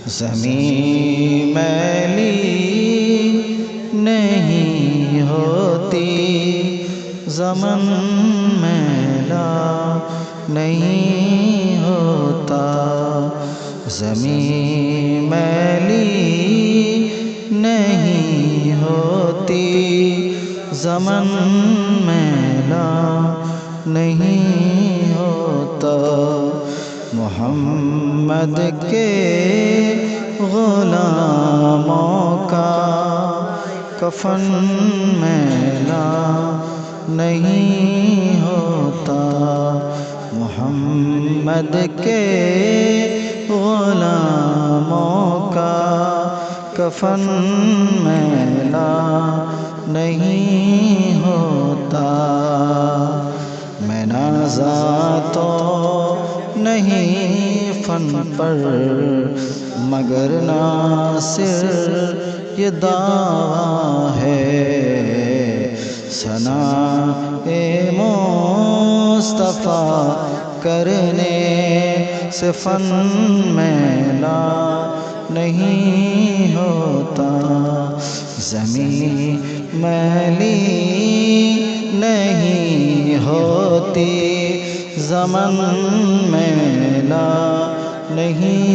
زمین میلی نہیں ہوتی، زمن میلا نہیں ہوتا، زمین میلی نہیں ہوتی، زمن میلا نہیں ہوتا۔ محمد کے غلاموں کا کفن میلا نہیں ہوتا، محمد کے غلاموں کا کفن میلا نہیں ہوتا۔ میں نازا تو نہیں فن پر، مگر ناصر یہ دعویٰ ہے، ثناء مصطفیٰ کرنے سے فن میلا نہیں ہوتا۔ زمین میلی نہیں ہوتی، زمن میلا نہیں